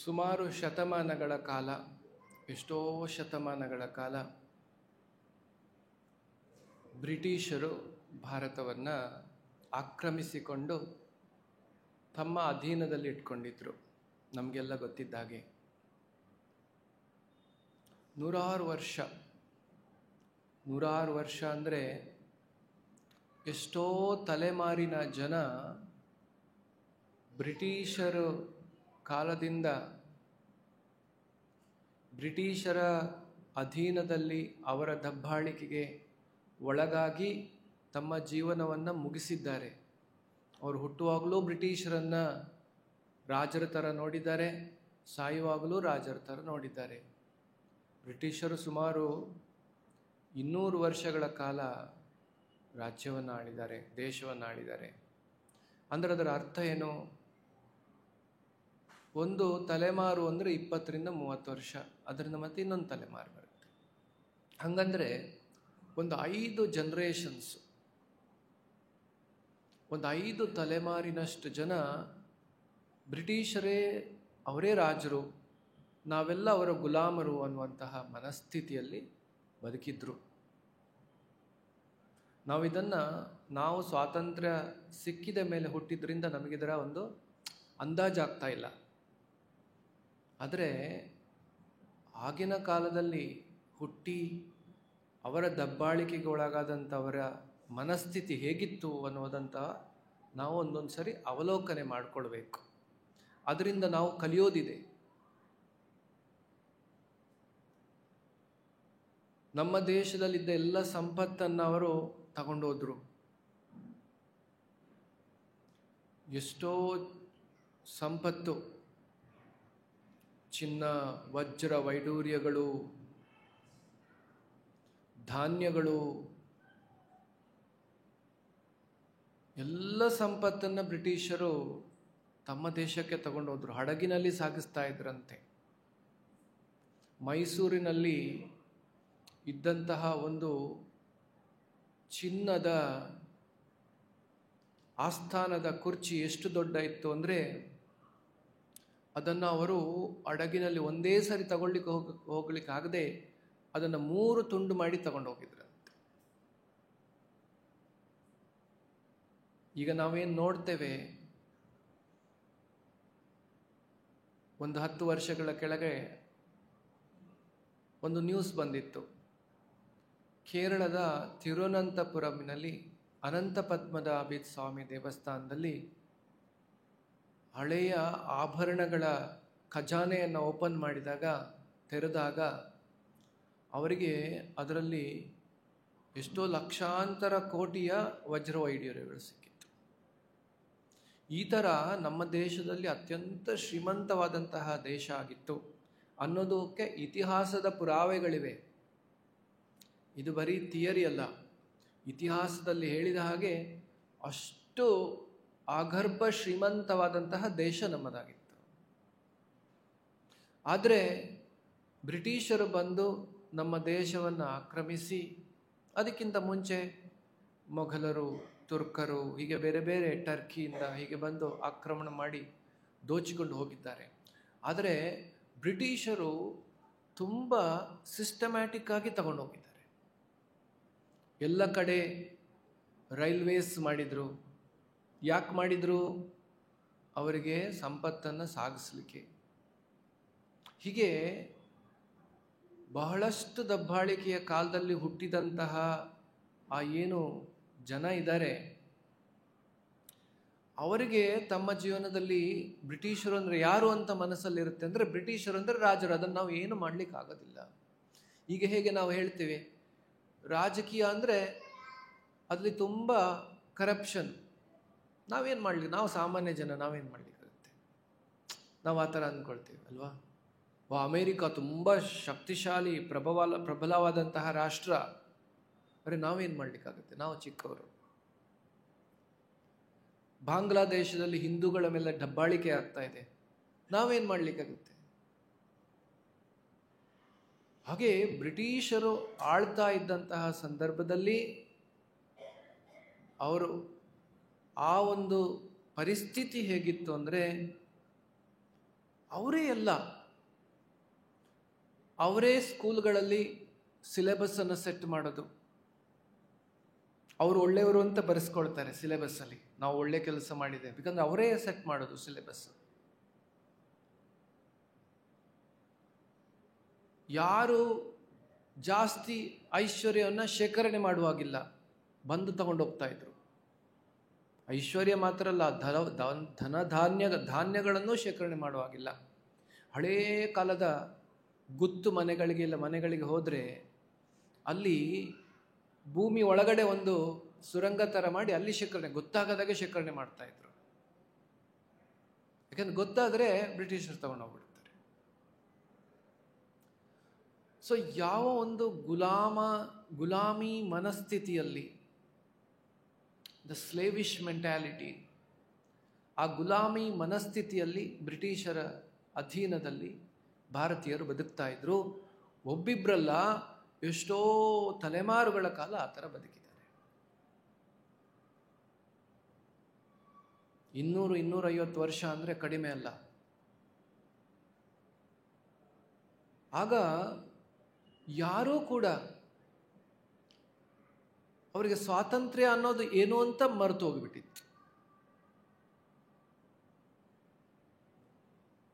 ಸುಮಾರು ಶತಮಾನಗಳ ಕಾಲ, ಎಷ್ಟೋ ಶತಮಾನಗಳ ಕಾಲ ಬ್ರಿಟಿಷರು ಭಾರತವನ್ನು ಆಕ್ರಮಿಸಿಕೊಂಡು ತಮ್ಮ ಅಧೀನದಲ್ಲಿ ಇಟ್ಕೊಂಡಿದ್ರು. ನಮಗೆಲ್ಲ ಗೊತ್ತಿದ್ದ ಹಾಗೆ ನೂರಾರು ವರ್ಷ ಅಂದರೆ ಎಷ್ಟೋ ತಲೆಮಾರಿನ ಜನ ಬ್ರಿಟಿಷರು ಕಾಲದಿಂದ ಬ್ರಿಟಿಷರ ಅಧೀನದಲ್ಲಿ ಅವರ ದಬ್ಬಾಳಿಕೆಗೆ ಒಳಗಾಗಿ ತಮ್ಮ ಜೀವನವನ್ನು ಮುಗಿಸಿದ್ದಾರೆ. ಅವರು ಹುಟ್ಟುವಾಗಲೂ ಬ್ರಿಟಿಷರನ್ನು ರಾಜರ ಥರ ನೋಡಿದ್ದಾರೆ, ಸಾಯುವಾಗಲೂ ರಾಜರ ಥರ ನೋಡಿದ್ದಾರೆ. ಬ್ರಿಟಿಷರು ಸುಮಾರು 200 ವರ್ಷಗಳ ಕಾಲ ರಾಜ್ಯವನ್ನು ಆಳಿದ್ದಾರೆ, ದೇಶವನ್ನು ಆಳಿದ್ದಾರೆ. ಅಂದರೆ ಅದರ ಅರ್ಥ ಏನು? ಒಂದು ತಲೆಮಾರು ಅಂದರೆ 20ರಿಂದ 30 ವರ್ಷ, ಅದರಿಂದ ಮತ್ತೆ ಇನ್ನೊಂದು ತಲೆಮಾರು ಬರುತ್ತೆ. ಹಂಗಂದರೆ ಒಂದು 5 ಜನರೇಷನ್ಸ್, ಒಂದು 5 ತಲೆಮಾರಿನಷ್ಟು ಜನ ಬ್ರಿಟಿಷರೇ ಅವರೇ ರಾಜರು, ನಾವೆಲ್ಲ ಅವರ ಗುಲಾಮರು ಅನ್ನುವಂತಹ ಮನಸ್ಥಿತಿಯಲ್ಲಿ ಬದುಕಿದ್ರು. ನಾವು ಸ್ವಾತಂತ್ರ್ಯ ಸಿಕ್ಕಿದ ಮೇಲೆ ಹುಟ್ಟಿದ್ರಿಂದ ನಮಗಿದರ ಒಂದು ಅಂದಾಜಾಗ್ತಾ ಇಲ್ಲ. ಆದರೆ ಆಗಿನ ಕಾಲದಲ್ಲಿ ಹುಟ್ಟಿ ಅವರ ದಬ್ಬಾಳಿಕೆಗೆ ಒಳಗಾದಂಥವರ ಮನಸ್ಥಿತಿ ಹೇಗಿತ್ತು ಅನ್ನೋದಂತ ನಾವು ಒಂದೊಂದು ಸರಿ ಅವಲೋಕನೆ ಮಾಡಿಕೊಳ್ಬೇಕು. ಅದರಿಂದ ನಾವು ಕಲಿಯೋದಿದೆ. ನಮ್ಮ ದೇಶದಲ್ಲಿದ್ದ ಎಲ್ಲ ಸಂಪತ್ತನ್ನು ಅವರು ತಗೊಂಡೋದ್ರು. ಎಷ್ಟೋ ಸಂಪತ್ತು, ಚಿನ್ನ, ವಜ್ರ, ವೈಡೂರ್ಯಗಳು, ಧಾನ್ಯಗಳು, ಎಲ್ಲ ಸಂಪತ್ತನ್ನು ಬ್ರಿಟಿಷರು ತಮ್ಮ ದೇಶಕ್ಕೆ ತಗೊಂಡೋದ್ರು. ಹಡಗಿನಲ್ಲಿ ಸಾಗಿಸ್ತಾ ಇದ್ರಂತೆ. ಮೈಸೂರಿನಲ್ಲಿ ಇದ್ದಂತಹ ಒಂದು ಚಿನ್ನದ ಆಸ್ಥಾನದ ಕುರ್ಚಿ ಎಷ್ಟು ದೊಡ್ಡ ಇತ್ತು ಅಂದರೆ ಅದನ್ನು ಅವರು ಹಡಗಿನಲ್ಲಿ ಒಂದೇ ಸರಿ ಹೋಗ್ಲಿಕ್ಕಾಗದೆ ಅದನ್ನು 3 ತುಂಡು ಮಾಡಿ ತಗೊಂಡೋಗಿದ್ರಂತೆ. ಈಗ ನಾವೇನು ನೋಡ್ತೇವೆ, ಒಂದು 10 ವರ್ಷಗಳ ಕೆಳಗೆ ಒಂದು ನ್ಯೂಸ್ ಬಂದಿತ್ತು. ಕೇರಳದ ತಿರುವನಂತಪುರಂನಲ್ಲಿ ಅನಂತ ಪದ್ಮನಾಭ ಸ್ವಾಮಿ ದೇವಸ್ಥಾನದಲ್ಲಿ ಹಳೆಯ ಆಭರಣಗಳ ಖಜಾನೆಯನ್ನು ಓಪನ್ ತೆರೆದಾಗ ಅವರಿಗೆ ಅದರಲ್ಲಿ ಎಷ್ಟೋ ಲಕ್ಷಾಂತರ ಕೋಟಿಯ ವಜ್ರ ವೈಡೂರ್ಯಗಳು ಸಿಕ್ಕಿತ್ತು. ಈ ಥರ ನಮ್ಮ ದೇಶದಲ್ಲಿ ಅತ್ಯಂತ ಶ್ರೀಮಂತವಾದಂತಹ ದೇಶ ಆಗಿತ್ತು ಅನ್ನೋದಕ್ಕೆ ಇತಿಹಾಸದ ಪುರಾವೆಗಳಿವೆ. ಇದು ಬರೀ ಥಿಯರಿ ಅಲ್ಲ, ಇತಿಹಾಸದಲ್ಲಿ ಹೇಳಿದ ಹಾಗೆ ಅಷ್ಟು ಆಗರ್ಭ ಶ್ರೀಮಂತವಾದಂತಹ ದೇಶ ನಮ್ಮದಾಗಿತ್ತು. ಆದರೆ ಬ್ರಿಟಿಷರು ಬಂದು ನಮ್ಮ ದೇಶವನ್ನು ಆಕ್ರಮಿಸಿ, ಅದಕ್ಕಿಂತ ಮುಂಚೆ ಮೊಘಲರು, ತುರ್ಕರು, ಹೀಗೆ ಬೇರೆ ಬೇರೆ ಟರ್ಕಿಯಿಂದ ಹೀಗೆ ಬಂದು ಆಕ್ರಮಣ ಮಾಡಿ ದೋಚಿಕೊಂಡು ಹೋಗಿದ್ದಾರೆ. ಆದರೆ ಬ್ರಿಟಿಷರು ತುಂಬ ಸಿಸ್ಟಮ್ಯಾಟಿಕ್ ಆಗಿ ತಗೊಂಡು ಹೋಗಿದ್ದಾರೆ. ಎಲ್ಲ ಕಡೆ ರೈಲ್ವೇಸ್ ಮಾಡಿದರು. ಯಾಕೆ ಮಾಡಿದರು? ಅವರಿಗೆ ಸಂಪತ್ತನ್ನು ಸಾಗಿಸಲಿಕ್ಕೆ. ಹೀಗೆ ಬಹಳಷ್ಟು ದಬ್ಬಾಳಿಕೆಯ ಕಾಲದಲ್ಲಿ ಹುಟ್ಟಿದಂತಹ ಆ ಏನು ಜನ ಇದ್ದಾರೆ, ಅವರಿಗೆ ತಮ್ಮ ಜೀವನದಲ್ಲಿ ಬ್ರಿಟಿಷರು ಅಂದರೆ ಯಾರು ಅಂತ ಮನಸ್ಸಲ್ಲಿರುತ್ತೆ. ಅಂದರೆ ಬ್ರಿಟಿಷರು ಅಂದರೆ ರಾಜರು, ಅದನ್ನು ನಾವು ಏನು ಮಾಡಲಿಕ್ಕೆ ಆಗೋದಿಲ್ಲ. ಈಗ ಹೇಗೆ ನಾವು ಹೇಳ್ತೀವಿ ರಾಜಕೀಯ ಅಂದರೆ ಅದರಲ್ಲಿ ತುಂಬ ಕರಪ್ಷನ್, ನಾವೇನು ಮಾಡಲಿ, ನಾವು ಸಾಮಾನ್ಯ ಜನ ನಾವೇನು ಮಾಡಲಿಕ್ಕಾಗುತ್ತೆ, ನಾವು ಆ ಥರ ಅಂದ್ಕೊಳ್ತೀವಿ ಅಲ್ವಾ. ಅಮೇರಿಕಾ ತುಂಬ ಶಕ್ತಿಶಾಲಿ ಪ್ರಬಲವಾದಂತಹ ರಾಷ್ಟ್ರ, ಅರೆ ನಾವೇನು ಮಾಡಲಿಕ್ಕಾಗುತ್ತೆ, ನಾವು ಚಿಕ್ಕವರು. ಬಾಂಗ್ಲಾದೇಶದಲ್ಲಿ ಹಿಂದೂಗಳ ಮೇಲೆ ದಬ್ಬಾಳಿಕೆ ಆಗ್ತಾ ಇದೆ, ನಾವೇನು ಮಾಡಲಿಕ್ಕಾಗುತ್ತೆ. ಹಾಗೆ ಬ್ರಿಟಿಷರು ಆಳ್ತಾ ಇದ್ದಂತಹ ಸಂದರ್ಭದಲ್ಲಿ ಅವರು ಆ ಒಂದು ಪರಿಸ್ಥಿತಿ ಹೇಗಿತ್ತು ಅಂದರೆ ಅವರೇ ಎಲ್ಲ, ಅವರೇ ಸ್ಕೂಲ್ಗಳಲ್ಲಿ ಸಿಲೆಬಸ್ಸನ್ನು ಸೆಟ್ ಮಾಡೋದು. ಅವರು ಒಳ್ಳೆಯವರು ಅಂತ ಬರೆಸ್ಕೊಳ್ತಾರೆ ಸಿಲೆಬಸ್ಸಲ್ಲಿ, ನಾವು ಒಳ್ಳೆ ಕೆಲಸ ಮಾಡಿದೆ, ಯಾಕಂದ್ರೆ ಅವರೇ ಸೆಟ್ ಮಾಡೋದು ಸಿಲೆಬಸ್. ಯಾರು ಜಾಸ್ತಿ ಐಶ್ವರ್ಯವನ್ನು ಶೇಖರಣೆ ಮಾಡುವಾಗಿಲ್ಲ, ಬಂದು ತಗೊಂಡೋಗ್ತಾ ಇದ್ರು. ಐಶ್ವರ್ಯ ಮಾತ್ರ ಅಲ್ಲ, ಧಾನ್ಯಗಳನ್ನು ಶೇಖರಣೆ ಮಾಡುವಾಗಿಲ್ಲ. ಹಳೇ ಕಾಲದ ಗುತ್ತು ಮನೆಗಳಿಗೆ ಹೋದರೆ ಅಲ್ಲಿ ಭೂಮಿ ಒಳಗಡೆ ಒಂದು ಸುರಂಗ ಥರ ಮಾಡಿ ಅಲ್ಲಿ ಗೊತ್ತಾಗದಾಗೆ ಶೇಖರಣೆ ಮಾಡ್ತಾ ಇದ್ರು. ಯಾಕಂದ್ರೆ ಗೊತ್ತಾದರೆ ಬ್ರಿಟಿಷರು ತಗೊಂಡೋಗ್ಬಿಡ್ತಾರೆ. ಸೊ ಯಾವ ಒಂದು ಗುಲಾಮಿ ಮನಸ್ಥಿತಿಯಲ್ಲಿ, ದ ಸ್ಲೇವಿಶ್ ಮೆಂಟ್ಯಾಲಿಟಿ, ಆ ಗುಲಾಮಿ ಮನಸ್ಥಿತಿಯಲ್ಲಿ ಬ್ರಿಟಿಷರ ಅಧೀನದಲ್ಲಿ ಭಾರತೀಯರು ಬದುಕ್ತಾ ಇದ್ರು. ಒಬ್ಬಿಬ್ರಲ್ಲ, ಎಷ್ಟೋ ತಲೆಮಾರುಗಳ ಕಾಲ ಆ ಥರ ಬದುಕಿದ್ದಾರೆ. 200-250 ವರ್ಷ ಅಂದರೆ ಕಡಿಮೆ ಅಲ್ಲ. ಆಗ ಯಾರೂ ಕೂಡ ಅವರಿಗೆ ಸ್ವಾತಂತ್ರ್ಯ ಅನ್ನೋದು ಏನು ಅಂತ ಮರೆತು ಹೋಗಿಬಿಟ್ಟಿತ್ತು.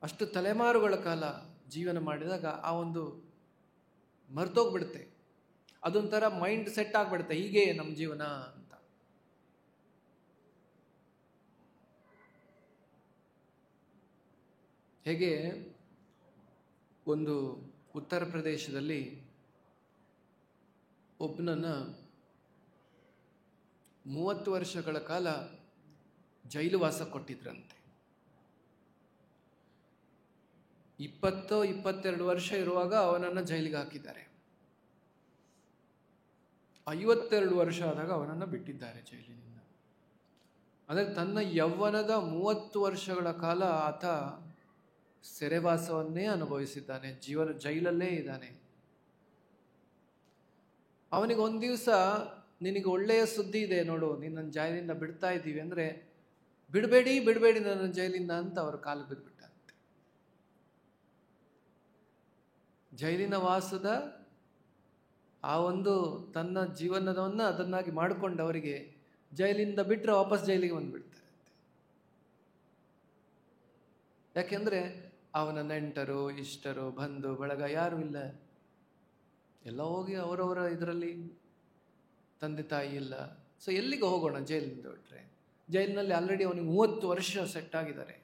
ಅಷ್ಟು ತಲೆಮಾರುಗಳ ಕಾಲ ಜೀವನ ಮಾಡಿದಾಗ ಆ ಒಂದು ಮರ್ತೋಗ್ಬಿಡುತ್ತೆ. ಅದೊಂಥರ ಮೈಂಡ್ ಸೆಟ್ ಆಗ್ಬಿಡುತ್ತೆ, ಹೀಗೆ ನಮ್ಮ ಜೀವನ ಅಂತ. ಹೇಗೆ ಒಂದು ಉತ್ತರ ಪ್ರದೇಶದಲ್ಲಿ ಒಬ್ಬನನ್ನ 30 ವರ್ಷಗಳ ಕಾಲ ಜೈಲು ವಾಸ ಕೊಟ್ಟಿದ್ರಂತೆ. 20-22 ವರ್ಷ ಇರುವಾಗ ಅವನನ್ನು ಜೈಲಿಗೆ ಹಾಕಿದ್ದಾರೆ. 52 ವರ್ಷ ಆದಾಗ ಅವನನ್ನು ಬಿಟ್ಟಿದ್ದಾರೆ ಜೈಲಿನಿಂದ. ಅಂದರೆ ತನ್ನ ಯೌವನದ 30 ವರ್ಷಗಳ ಕಾಲ ಆತ ಸೆರೆವಾಸವನ್ನೇ ಅನುಭವಿಸಿದ್ದಾನೆ, ಜೈಲಲ್ಲೇ ಇದ್ದಾನೆ. ಅವನಿಗೆ ಒಂದು ದಿವಸ, ನಿನಗೆ ಒಳ್ಳೆಯ ಸುದ್ದಿ ಇದೆ ನೋಡು, ನೀನು ನನ್ನ ಜೈಲಿಂದ ಬಿಡ್ತಾ ಇದ್ದೀವಿ ಅಂದರೆ, ಬಿಡಬೇಡಿ ನನ್ನ ಜೈಲಿಂದ ಅಂತ ಅವರು ಕಾಲು ಬಿದ್ದುಬಿಟ್ಟಂತೆ. ಜೈಲಿನ ವಾಸದ ಆ ಒಂದು ತನ್ನ ಜೀವನವನ್ನು ಅದನ್ನಾಗಿ ಮಾಡಿಕೊಂಡವರಿಗೆ ಜೈಲಿಂದ ಬಿಟ್ಟರೆ ವಾಪಸ್ ಜೈಲಿಗೆ ಬಂದುಬಿಡ್ತಾರೆ. ಯಾಕೆಂದರೆ ಅವನ ನೆಂಟರು, ಇಷ್ಟರು, ಬಂಧು ಬಳಗ ಯಾರೂ ಇಲ್ಲ, ಎಲ್ಲ ಹೋಗಿ ಅವರವರ ಇದರಲ್ಲಿ, ತಂದೆ ತಾಯಿ ಇಲ್ಲ. ಸೊ ಎಲ್ಲಿಗೆ ಹೋಗೋಣ ಜೈಲಿಂದ ಬಿಟ್ಟರೆ? ಜೈಲಿನಲ್ಲಿ ಆಲ್ರೆಡಿ ಅವನಿಗೆ 30 ವರ್ಷ ಸೆಟ್ ಆಗಿದ್ದಾರೆ.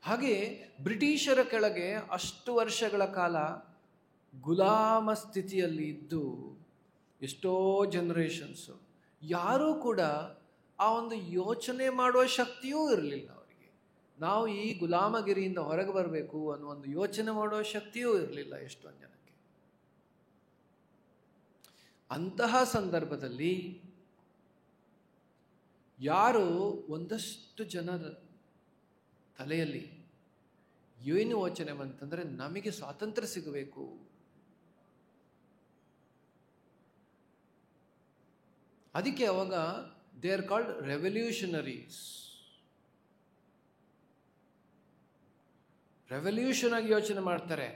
ಹಾಗೆ ಬ್ರಿಟಿಷರ ಕೆಳಗೆ ಅಷ್ಟು ವರ್ಷಗಳ ಕಾಲ ಗುಲಾಮ ಸ್ಥಿತಿಯಲ್ಲಿ ಇದ್ದು ಎಷ್ಟೋ ಜನರೇಷನ್ಸು ಯಾರೂ ಕೂಡ ಆ ಒಂದು ಯೋಚನೆ ಮಾಡುವ ಶಕ್ತಿಯೂ ಇರಲಿಲ್ಲ ಅವರಿಗೆ. ನಾವು ಈ ಗುಲಾಮಗಿರಿಯಿಂದ ಹೊರಗೆ ಬರಬೇಕು ಅನ್ನೋ ಒಂದು ಯೋಚನೆ ಮಾಡುವ ಶಕ್ತಿಯೂ ಇರಲಿಲ್ಲ ಎಷ್ಟೊಂದು ಜನಕ್ಕೆ. ಅಂತಹ ಸಂದರ್ಭದಲ್ಲಿ ಯಾರು ಒಂದಷ್ಟು ಜನರ ತಲೆಯಲ್ಲಿ ಏನು ಯೋಚನೆ ಬಂತಂದ್ರೆ, ನಮಗೆ ಸ್ವಾತಂತ್ರ್ಯ ಸಿಗಬೇಕು, ಅದಕ್ಕೆ ಅವಾಗ they are called revolutionaries. Revolution ಆಗಿ ಯೋಚನೆ ಮಾಡ್ತಾರೆ.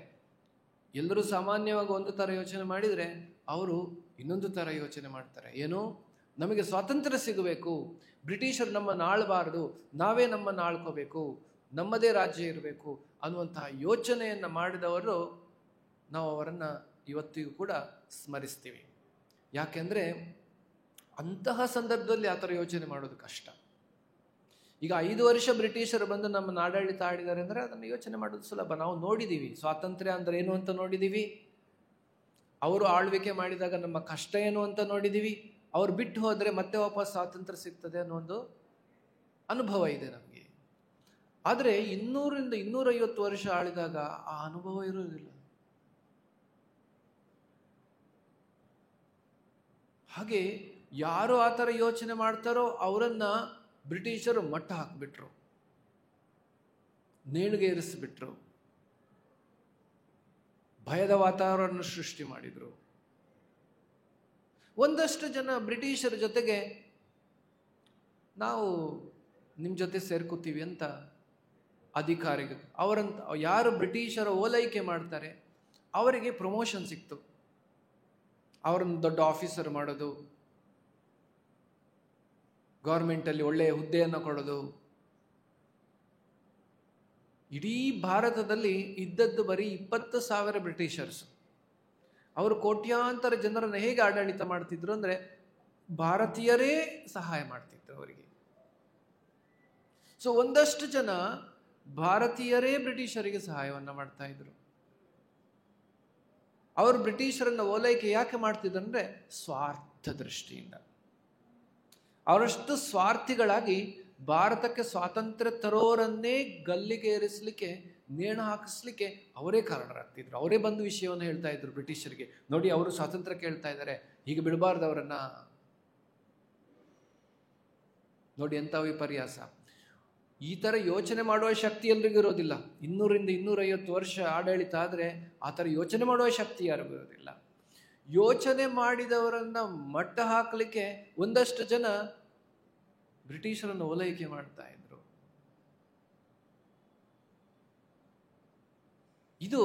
ಎಲ್ಲರೂ ಸಾಮಾನ್ಯವಾಗಿ ಒಂದು ಥರ ಯೋಚನೆ ಮಾಡಿದರೆ ಅವರು ಇನ್ನೊಂದು ಥರ ಯೋಚನೆ ಮಾಡ್ತಾರೆ. ಏನು, ನಮಗೆ ಸ್ವಾತಂತ್ರ್ಯ ಸಿಗಬೇಕು, ಬ್ರಿಟಿಷರು ನಮ್ಮನ್ನು ಆಳಬಾರದು, ನಾವೇ ನಮ್ಮನ್ನು ಆಳ್ಕೋಬೇಕು, ನಮ್ಮದೇ ರಾಜ್ಯ ಇರಬೇಕು ಅನ್ನುವಂತಹ ಯೋಚನೆಯನ್ನು ಮಾಡಿದವರು ನಾವು ಅವರನ್ನು ಇವತ್ತಿಗೂ ಕೂಡ ಸ್ಮರಿಸ್ತೀವಿ. ಯಾಕೆಂದರೆ ಅಂತಹ ಸಂದರ್ಭದಲ್ಲಿ ಆ ಥರ ಯೋಚನೆ ಮಾಡೋದು ಕಷ್ಟ. ಈಗ 5 ವರ್ಷ ಬ್ರಿಟಿಷರು ಬಂದು ನಮ್ಮನ್ನು ಆಡಳಿತ ಆಡಿದ್ದಾರೆ ಅಂದರೆ ಅದನ್ನು ಯೋಚನೆ ಮಾಡೋದು ಸುಲಭ. ನಾವು ನೋಡಿದ್ದೀವಿ ಸ್ವಾತಂತ್ರ್ಯ ಅಂದರೆ ಏನು ಅಂತ ನೋಡಿದ್ದೀವಿ, ಅವರು ಆಳ್ವಿಕೆ ಮಾಡಿದಾಗ ನಮ್ಮ ಕಷ್ಟ ಏನು ಅಂತ ನೋಡಿದ್ದೀವಿ, ಅವ್ರು ಬಿಟ್ಟು ಹೋದರೆ ಮತ್ತೆ ವಾಪಸ್ ಸ್ವಾತಂತ್ರ್ಯ ಸಿಗ್ತದೆ ಅನ್ನೋ ಒಂದು ಅನುಭವ ಇದೆ ನಮಗೆ. ಆದರೆ 200-250 ವರ್ಷ ಆಳಿದಾಗ ಆ ಅನುಭವ ಇರೋದಿಲ್ಲ. ಹಾಗೆ ಯಾರು ಆ ಥರ ಯೋಚನೆ ಮಾಡ್ತಾರೋ ಅವರನ್ನ ಬ್ರಿಟಿಷರು ಮಟ್ಟ ಹಾಕಿಬಿಟ್ರು, ನೇಣಿಗೆ ಏರಿಸಿಬಿಟ್ರು, ಭಯದ ವಾತಾವರಣ ಸೃಷ್ಟಿ ಮಾಡಿದ್ರು. ಒಂದಷ್ಟು ಜನ ಬ್ರಿಟಿಷರ ಜೊತೆಗೆ ನಾವು ನಿಮ್ಮ ಜೊತೆ ಸೇರ್ಕೋತೀವಿ ಅಂತ ಅಧಿಕಾರಿಗಳು ಅವರಂತ ಯಾರು ಬ್ರಿಟಿಷರ ಓಲೈಕೆ ಮಾಡ್ತಾರೆ ಅವರಿಗೆ ಪ್ರಮೋಷನ್ ಸಿಕ್ತು. ಅವರನ್ನು ದೊಡ್ಡ ಆಫೀಸರ್ ಮಾಡೋದು, ಗೌರ್ಮೆಂಟಲ್ಲಿ ಒಳ್ಳೆಯ ಹುದ್ದೆಯನ್ನು ಕೊಡೋದು. ಇಡೀ ಭಾರತದಲ್ಲಿ ಇದ್ದದ್ದು ಬರೀ 20,000 ಬ್ರಿಟಿಷರ್ಸ್. ಅವರು ಕೋಟ್ಯಾಂತರ ಜನರನ್ನು ಹೇಗೆ ಆಡಳಿತ ಮಾಡ್ತಿದ್ರು ಅಂದರೆ ಭಾರತೀಯರೇ ಸಹಾಯ ಮಾಡ್ತಿದ್ರು ಅವರಿಗೆ. ಸೊ ಒಂದಷ್ಟು ಜನ ಭಾರತೀಯರೇ ಬ್ರಿಟಿಷರಿಗೆ ಸಹಾಯವನ್ನು ಮಾಡ್ತಾ ಇದ್ರು. ಅವರು ಬ್ರಿಟಿಷರನ್ನ ಓಲೈಕೆ ಯಾಕೆ ಮಾಡ್ತಿದ್ರು ಅಂದರೆ ಸ್ವಾರ್ಥ ದೃಷ್ಟಿಯಿಂದ. ಅವರಷ್ಟು ಸ್ವಾರ್ಥಿಗಳಾಗಿ ಭಾರತಕ್ಕೆ ಸ್ವಾತಂತ್ರ್ಯ ತರೋರನ್ನೇ ಗಲ್ಲಿಗೇರಿಸಲಿಕ್ಕೆ, ನೇಣು ಹಾಕಿಸ್ಲಿಕ್ಕೆ ಅವರೇ ಕಾರಣರಾಗ್ತಿದ್ರು. ಅವರೇ ಬಂದು ವಿಷಯವನ್ನು ಹೇಳ್ತಾ ಇದ್ರು ಬ್ರಿಟಿಷರಿಗೆ, ನೋಡಿ ಅವರು ಸ್ವಾತಂತ್ರ್ಯ ಕೇಳ್ತಾ ಇದ್ದಾರೆ, ಹೀಗೆ ಬಿಡಬಾರ್ದು ಅವರನ್ನ. ನೋಡಿ ಎಂಥ ವಿಪರ್ಯಾಸ. ಈ ಥರ ಯೋಚನೆ ಮಾಡುವ ಶಕ್ತಿ ಎಲ್ರಿಗೂ ಇರೋದಿಲ್ಲ. 200-250 ವರ್ಷ ಆಡಳಿತ ಆದರೆ ಆ ಥರ ಯೋಚನೆ ಮಾಡುವ ಶಕ್ತಿ ಯಾರಿಗೂ ಇರೋದಿಲ್ಲ. ಯೋಚನೆ ಮಾಡಿದವರನ್ನ ಮಟ್ಟ ಹಾಕಲಿಕ್ಕೆ ಒಂದಷ್ಟು ಜನ ಬ್ರಿಟಿಷರನ್ನು ಓಲೈಕೆ ಮಾಡ್ತಾ ಇದ್ರು. ಇದು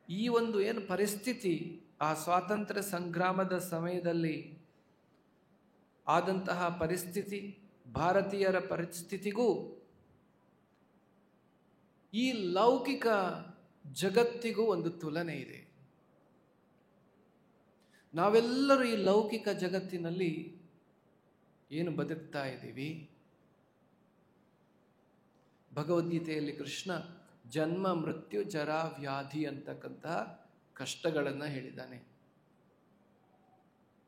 ಈ ಒಂದು ಏನು ಪರಿಸ್ಥಿತಿ ಆ ಸ್ವಾತಂತ್ರ್ಯ ಸಂಗ್ರಾಮದ ಸಮಯದಲ್ಲಿ ಆದಂತಹ ಪರಿಸ್ಥಿತಿ, ಭಾರತೀಯರ ಪರಿಸ್ಥಿತಿಗೂ ಈ ಲೌಕಿಕ ಜಗತ್ತಿಗೂ ಒಂದು ತುಲನೆ ಇದೆ. ನಾವೆಲ್ಲರೂ ಈ ಲೌಕಿಕ ಜಗತ್ತಿನಲ್ಲಿ ಏನು ಬದುಕ್ತಾ ಇದ್ದೀವಿ, ಭಗವದ್ಗೀತೆಯಲ್ಲಿ ಕೃಷ್ಣ ಜನ್ಮ ಮೃತ್ಯು ಜರಾ ವ್ಯಾಧಿ ಅಂತಕ್ಕಂತಹ ಕಷ್ಟಗಳನ್ನು ಹೇಳಿದ್ದಾನೆ.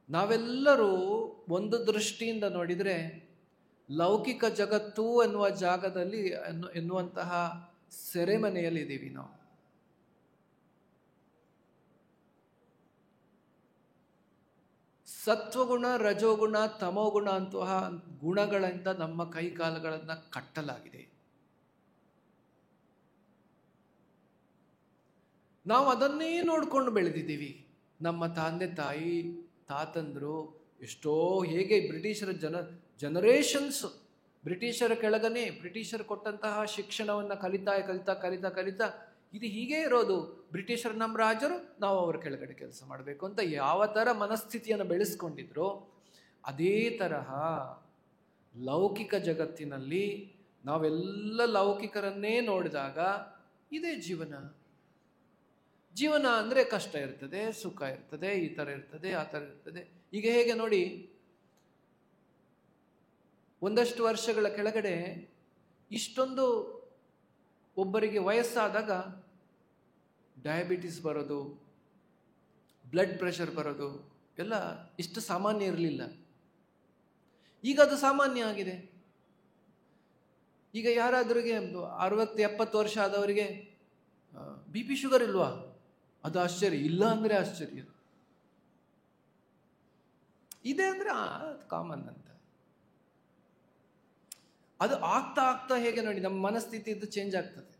ನಾವೆಲ್ಲರೂ ಒಂದು ದೃಷ್ಟಿಯಿಂದ ನೋಡಿದರೆ ಲೌಕಿಕ ಜಗತ್ತು ಎನ್ನುವ ಜಾಗದಲ್ಲಿ ಎನ್ನುವಂತಹ ಸೆರೆಮನೆಯಲ್ಲಿ ಇದ್ದೀವಿ ನಾವು. ಸತ್ವಗುಣ, ರಜೋಗುಣ, ತಮೋಗುಣ ಅಂತಹ ಗುಣಗಳಿಂದ ನಮ್ಮ ಕೈಕಾಲುಗಳನ್ನು ಕಟ್ಟಲಾಗಿದೆ. ನಾವು ಅದನ್ನೇ ನೋಡ್ಕೊಂಡು ಬೆಳೆದಿದ್ದೀವಿ. ನಮ್ಮ ತಂದೆ ತಾಯಿ ತಾತಂದ್ರು ಎಷ್ಟೋ ಹೇಗೆ ಬ್ರಿಟಿಷರ ಜನರೇಷನ್ಸ್ ಬ್ರಿಟಿಷರ ಕೆಳಗನೆ ಬ್ರಿಟಿಷರು ಕೊಟ್ಟಂತಹ ಶಿಕ್ಷಣವನ್ನು ಕಲಿತಾ ಇದು ಹೀಗೆ ಇರೋದು. ಬ್ರಿಟಿಷರು ನಮ್ಮ ರಾಜರು, ನಾವು ಅವರ ಕೆಳಗಡೆ ಕೆಲಸ ಮಾಡಬೇಕು ಅಂತ ಯಾವ ಥರ ಮನಸ್ಥಿತಿಯನ್ನು ಬೆಳೆಸ್ಕೊಂಡಿದ್ರು, ಅದೇ ತರಹ ಲೌಕಿಕ ಜಗತ್ತಿನಲ್ಲಿ ನಾವೆಲ್ಲ ಲೌಕಿಕರನ್ನೇ ನೋಡಿದಾಗ ಇದೇ ಜೀವನ. ಜೀವನ ಅಂದರೆ ಕಷ್ಟ ಇರ್ತದೆ, ಸುಖ ಇರ್ತದೆ, ಈ ಥರ ಇರ್ತದೆ, ಆ ಥರ ಇರ್ತದೆ. ಈಗ ಹೇಗೆ ನೋಡಿ, ಒಂದಷ್ಟು ವರ್ಷಗಳ ಕೆಳಗಡೆ ಇಷ್ಟೊಂದು ಒಬ್ಬರಿಗೆ ವಯಸ್ಸಾದಾಗ ಡಯಾಬಿಟಿಸ್ ಬರೋದು, ಬ್ಲಡ್ ಪ್ರೆಷರ್ ಬರೋದು ಎಲ್ಲ ಇಷ್ಟು ಸಾಮಾನ್ಯ ಇರಲಿಲ್ಲ. ಈಗ ಅದು ಸಾಮಾನ್ಯ ಆಗಿದೆ. ಈಗ ಯಾರಾದ್ರಿಗೆ 60-70 ವರ್ಷ ಆದವರಿಗೆ BP ಶುಗರ್ ಇಲ್ವಾ? ಅದು ಆಶ್ಚರ್ಯ. ಇಲ್ಲ ಅಂದರೆ ಆಶ್ಚರ್ಯ. ಇದೆ ಅಂದರೆ ಕಾಮನ್ ಅಂತ. ಅದು ಆಗ್ತಾ ಹೇಗೆ ನೋಡಿ ನಮ್ಮ ಮನಸ್ಥಿತಿ ಇದು ಚೇಂಜ್ ಆಗ್ತದೆ.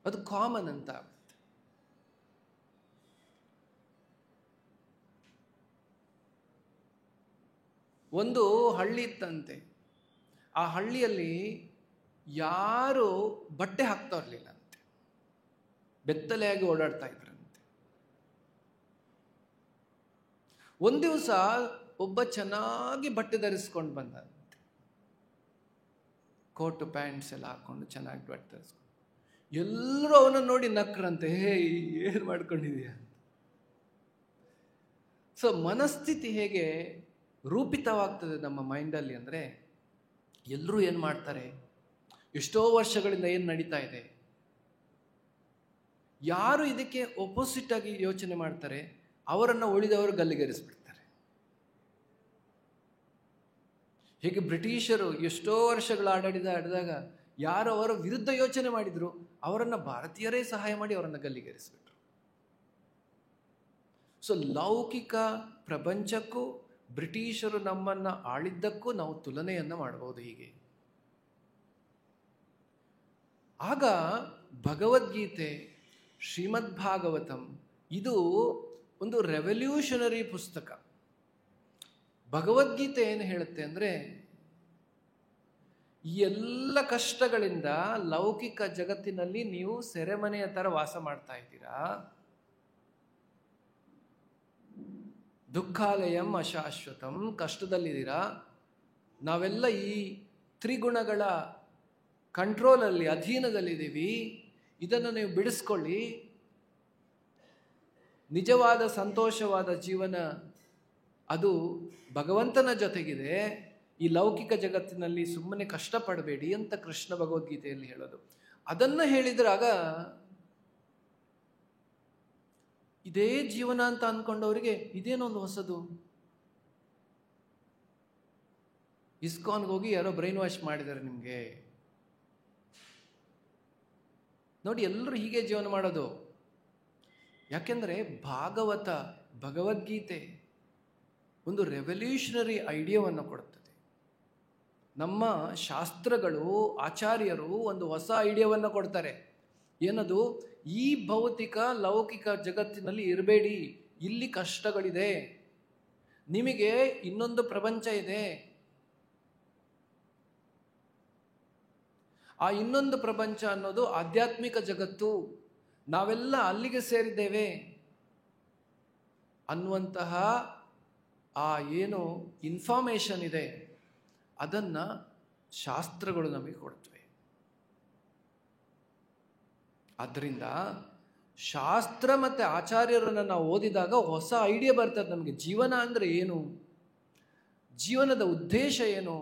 ಅದು ಕಾಮನ್ ಅಂತ ಆಗುತ್ತೆ. ಒಂದು ಹಳ್ಳಿ ಇತ್ತಂತೆ. ಆ ಹಳ್ಳಿಯಲ್ಲಿ ಯಾರು ಬಟ್ಟೆ ಹಾಕ್ತಾ ಇರಲಿಲ್ಲ ಅಂತೆ, ಬೆತ್ತಲೆಯಾಗಿ ಓಡಾಡ್ತಾ ಇದ್ರಂತೆ. ಒಂದು ದಿವಸ ಒಬ್ಬ ಚೆನ್ನಾಗಿ ಬಟ್ಟೆ ಧರಿಸ್ಕೊಂಡು ಬಂದಂತೆ, ಕೋಟು ಪ್ಯಾಂಟ್ಸ್ ಎಲ್ಲ ಹಾಕೊಂಡು ಚೆನ್ನಾಗಿ ಬಟ್ಟೆ ಧರಿಸ್ಕೊಂಡು. ಎಲ್ಲರೂ ಅವನನ್ನು ನೋಡಿ ನಕ್ರಂತೆ, ಹೇ ಏನು ಮಾಡ್ಕೊಂಡಿದೀಯ ಅಂತ. ಸೊ ಮನಸ್ಥಿತಿ ಹೇಗೆ ರೂಪಿತವಾಗ್ತದೆ ನಮ್ಮ ಮೈಂಡಲ್ಲಿ ಅಂದರೆ, ಎಲ್ಲರೂ ಏನು ಮಾಡ್ತಾರೆ, ಎಷ್ಟೋ ವರ್ಷಗಳಿಂದ ಏನು ನಡೀತಾ ಇದೆ, ಯಾರು ಇದಕ್ಕೆ ಒಪೋಸಿಟ್ ಆಗಿ ಯೋಚನೆ ಮಾಡ್ತಾರೆ ಅವರನ್ನು ಉಳಿದವರು ಗಲ್ಲಿಗೇರಿಸ್ಬಿಡ್ತಾರೆ. ಹೀಗೆ ಬ್ರಿಟಿಷರು ಎಷ್ಟೋ ವರ್ಷಗಳ ಆಡಿದಾಗ ಯಾರು ಅವರ ವಿರುದ್ಧ ಯೋಚನೆ ಮಾಡಿದ್ರು ಅವರನ್ನು ಭಾರತೀಯರೇ ಸಹಾಯ ಮಾಡಿ ಅವರನ್ನು ಗಲ್ಲಿಗೇರಿಸ್ಬಿಟ್ರು. ಸೊ ಲೌಕಿಕ ಪ್ರಪಂಚಕ್ಕೂ ಬ್ರಿಟಿಷರು ನಮ್ಮನ್ನು ಆಳಿದ್ದಕ್ಕೂ ನಾವು ತುಲನೆಯನ್ನು ಮಾಡಬಹುದು ಹೀಗೆ. ಆಗ ಭಗವದ್ಗೀತೆ, ಶ್ರೀಮದ್ ಭಾಗವತಂ ಇದು ಒಂದು ರೆವಲ್ಯೂಷನರಿ ಪುಸ್ತಕ. ಭಗವದ್ಗೀತೆ ಏನು ಹೇಳುತ್ತೆ ಅಂದರೆ, ಈ ಎಲ್ಲ ಕಷ್ಟಗಳಿಂದ ಲೌಕಿಕ ಜಗತ್ತಿನಲ್ಲಿ ನೀವು ಸೆರೆಮನೆಯ ಥರ ವಾಸ ಮಾಡ್ತಾ ಇದ್ದೀರಾ. ದುಃಖಾಲಯಂ ಅಶಾಶ್ವತಂ, ಕಷ್ಟದಲ್ಲಿದ್ದೀರಾ. ನಾವೆಲ್ಲ ಈ ತ್ರಿಗುಣಗಳ ಕಂಟ್ರೋಲಲ್ಲಿ, ಅಧೀನದಲ್ಲಿದ್ದೀವಿ. ಇದನ್ನು ನೀವು ಬಿಡಿಸ್ಕೊಳ್ಳಿ. ನಿಜವಾದ ಸಂತೋಷವಾದ ಜೀವನ ಅದು ಭಗವಂತನ ಜೊತೆಗಿದೆ. ಈ ಲೌಕಿಕ ಜಗತ್ತಿನಲ್ಲಿ ಸುಮ್ಮನೆ ಕಷ್ಟಪಡಬೇಡಿ ಅಂತ ಕೃಷ್ಣ ಭಗವದ್ಗೀತೆಯಲ್ಲಿ ಹೇಳೋದು. ಅದನ್ನು ಹೇಳಿದ್ರಾಗ ಇದೇ ಜೀವನ ಅಂತ ಅಂದ್ಕೊಂಡವರಿಗೆ ಇದೇನೊಂದು ಹೊಸದು. ಇಸ್ಕಾನ್ಗೆ ಹೋಗಿ ಯಾರೋ ಬ್ರೈನ್ ವಾಶ್ ಮಾಡಿದ್ದಾರೆ ನಿಮಗೆ. ನೋಡಿ, ಎಲ್ಲರೂ ಹೀಗೆ ಜೀವನ ಮಾಡೋದು. ಯಾಕೆಂದರೆ ಭಾಗವತ, ಭಗವದ್ಗೀತೆ ಒಂದು ರೆವಲ್ಯೂಷನರಿ ಐಡಿಯಾವನ್ನು ಕೊಡುತ್ತದೆ. ನಮ್ಮ ಶಾಸ್ತ್ರಗಳು, ಆಚಾರ್ಯರು ಒಂದು ಹೊಸ ಐಡಿಯಾವನ್ನು ಕೊಡ್ತಾರೆ. ಏನದು? ಈ ಭೌತಿಕ ಲೌಕಿಕ ಜಗತ್ತಿನಲ್ಲಿ ಇರಬೇಡಿ, ಇಲ್ಲಿ ಕಷ್ಟಗಳಿದೆ, ನಿಮಗೆ ಇನ್ನೊಂದು ಪ್ರಪಂಚ ಇದೆ. ಆ ಇನ್ನೊಂದು ಪ್ರಪಂಚ ಅನ್ನೋದು ಆಧ್ಯಾತ್ಮಿಕ ಜಗತ್ತು, ನಾವೆಲ್ಲ ಅಲ್ಲಿಗೆ ಸೇರಿದ್ದೇವೆ ಅನ್ನುವಂತಹ ಆ ಏನು ಇನ್ಫಾರ್ಮೇಷನ್ ಇದೆ ಅದನ್ನು ಶಾಸ್ತ್ರಗಳು ನಮಗೆ ಕೊಡ್ತವೆ. ಆದ್ದರಿಂದ ಶಾಸ್ತ್ರ ಮತ್ತು ಆಚಾರ್ಯರನ್ನು ನಾವು ಓದಿದಾಗ ಹೊಸ ಐಡಿಯಾ ಬರ್ತದೆ ನಮಗೆ. ಜೀವನ ಅಂದರೆ ಏನು, ಜೀವನದ ಉದ್ದೇಶ ಏನು,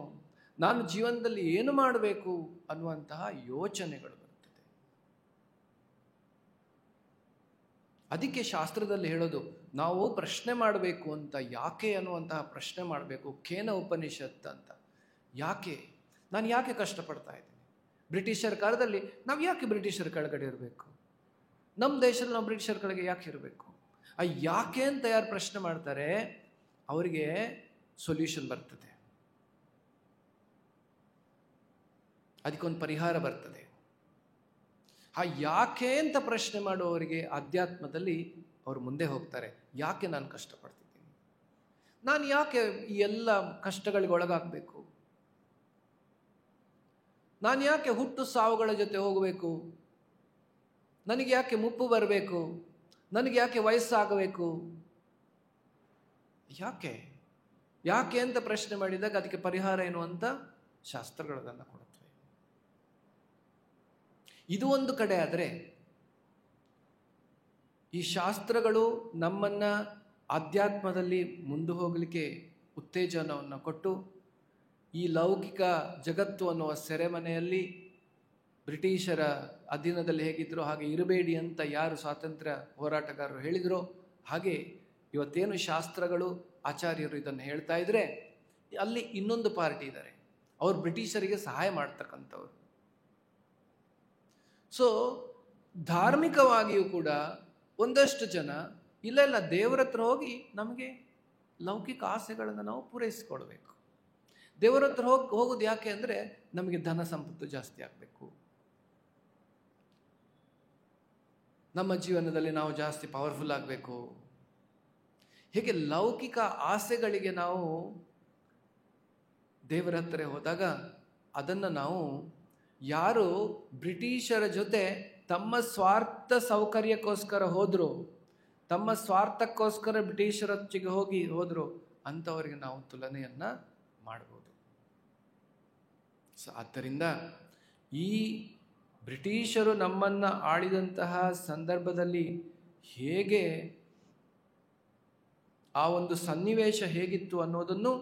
ನಾನು ಜೀವನದಲ್ಲಿ ಏನು ಮಾಡಬೇಕು ಅನ್ನುವಂತಹ ಯೋಚನೆಗಳು ಬರ್ತದೆ. ಅದಕ್ಕೆ ಶಾಸ್ತ್ರದಲ್ಲಿ ಹೇಳೋದು, ನಾವು ಪ್ರಶ್ನೆ ಮಾಡಬೇಕು ಅಂತ. ಯಾಕೆ ಅನ್ನುವಂತಹ ಪ್ರಶ್ನೆ ಮಾಡಬೇಕು. ಕೇನ ಉಪನಿಷತ್ ಅಂತ. ಯಾಕೆ ನಾನು ಯಾಕೆ ಕಷ್ಟಪಡ್ತಾ ಇದ್ದೀನಿ? ಬ್ರಿಟಿಷರ ಕಾಲದಲ್ಲಿ ನಾವು ಯಾಕೆ ಬ್ರಿಟಿಷರ ಕೆಳಗಡೆ ಇರಬೇಕು? ನಮ್ಮ ದೇಶದಲ್ಲಿ ನಾವು ಬ್ರಿಟಿಷರ ಕೆಳಗೆ ಯಾಕೆ ಇರಬೇಕು? ಆ ಯಾಕೆ ಅಂತ ಯಾರು ಪ್ರಶ್ನೆ ಮಾಡ್ತಾರೆ ಅವರಿಗೆ ಸೊಲ್ಯೂಷನ್ ಬರ್ತದೆ, ಅದಕ್ಕೊಂದು ಪರಿಹಾರ ಬರ್ತದೆ. ಆ ಯಾಕೆ ಅಂತ ಪ್ರಶ್ನೆ ಮಾಡುವವರಿಗೆ ಅಧ್ಯಾತ್ಮದಲ್ಲಿ ಅವರು ಮುಂದೆ ಹೋಗ್ತಾರೆ. ಯಾಕೆ ನಾನು ಕಷ್ಟಪಡ್ತಿದ್ದೀನಿ? ನಾನು ಯಾಕೆ ಈ ಎಲ್ಲ ಕಷ್ಟಗಳಿಗೆ ಒಳಗಾಗಬೇಕು? ನಾನು ಯಾಕೆ ಹುಟ್ಟು ಸಾವುಗಳ ಜೊತೆ ಹೋಗಬೇಕು? ನನಗೆ ಯಾಕೆ ಮುಪ್ಪು ಬರಬೇಕು? ನನಗೆ ಯಾಕೆ ವಯಸ್ಸಾಗಬೇಕು? ಯಾಕೆ ಯಾಕೆ ಅಂತ ಪ್ರಶ್ನೆ ಮಾಡಿದಾಗ ಅದಕ್ಕೆ ಪರಿಹಾರ ಏನು ಅಂತ ಶಾಸ್ತ್ರಗಳನ್ನ ಕೊಡುತ್ತವೆ. ಇದು ಒಂದು ಕಡೆ ಆದರೆ, ಈ ಶಾಸ್ತ್ರಗಳು ನಮ್ಮನ್ನ ಆಧ್ಯಾತ್ಮದಲ್ಲಿ ಮುಂದೆ ಹೋಗಲಿಕ್ಕೆ ಉತ್ತೇಜನವನ್ನು ಕೊಟ್ಟು, ಈ ಲೌಕಿಕ ಜಗತ್ತು ಅನ್ನುವ ಸೆರೆಮನೆಯಲ್ಲಿ ಬ್ರಿಟಿಷರ ಅಧೀನದಲ್ಲಿ ಹೇಗಿದ್ರೋ ಹಾಗೆ ಇರಬೇಡಿ ಅಂತ ಯಾರು ಸ್ವಾತಂತ್ರ್ಯ ಹೋರಾಟಗಾರರು ಹೇಳಿದರೋ, ಹಾಗೆ ಇವತ್ತೇನು ಶಾಸ್ತ್ರಗಳು, ಆಚಾರ್ಯರು ಇದನ್ನು ಹೇಳ್ತಾ ಇದ್ರೆ, ಅಲ್ಲಿ ಇನ್ನೊಂದು ಪಾರ್ಟಿ ಇದ್ದಾರೆ, ಅವರು ಬ್ರಿಟಿಷರಿಗೆ ಸಹಾಯ ಮಾಡ್ತಕ್ಕಂಥವ್ರು. ಸೊ ಧಾರ್ಮಿಕವಾಗಿಯೂ ಕೂಡ ಒಂದಷ್ಟು ಜನ ಇಲ್ಲ ದೇವರ ಹತ್ರ ಹೋಗಿ ನಮಗೆ ಲೌಕಿಕ ಆಸೆಗಳನ್ನು ನಾವು ಪೂರೈಸಿಕೊಳ್ಬೇಕು. ದೇವರ ಹತ್ರ ಹೋಗೋದು ಯಾಕೆ ಅಂದರೆ ನಮಗೆ ಧನ ಸಂಪತ್ತು ಜಾಸ್ತಿ ಆಗಬೇಕು, ನಮ್ಮ ಜೀವನದಲ್ಲಿ ನಾವು ಜಾಸ್ತಿ ಪವರ್ಫುಲ್ ಆಗಬೇಕು. ಹೀಗೆ ಲೌಕಿಕ ಆಸೆಗಳಿಗೆ ನಾವು ದೇವರ ಹತ್ರ ಹೋದಾಗ ಅದನ್ನು ನಾವು ಯಾರು ಬ್ರಿಟಿಷರ ಜೊತೆ ತಮ್ಮ ಸ್ವಾರ್ಥ ಸೌಕರ್ಯಕ್ಕೋಸ್ಕರ ಹೋದ್ರು, ತಮ್ಮ ಸ್ವಾರ್ಥಕ್ಕೋಸ್ಕರ ಬ್ರಿಟಿಷರೊಚ್ಚಿಗೆ ಹೋದ್ರು ಅಂಥವರಿಗೆ ನಾವು ತುಲನೆಯನ್ನು ಮಾಡ್ಬೋದು. ಸೊ ಆದ್ದರಿಂದ ಈ ಬ್ರಿಟಿಷರು ನಮ್ಮನ್ನು ಆಳಿದಂತಹ ಸಂದರ್ಭದಲ್ಲಿ ಹೇಗೆ ಆ ಒಂದು ಸನ್ನಿವೇಶ ಹೇಗಿತ್ತು ಅನ್ನೋದನ್ನು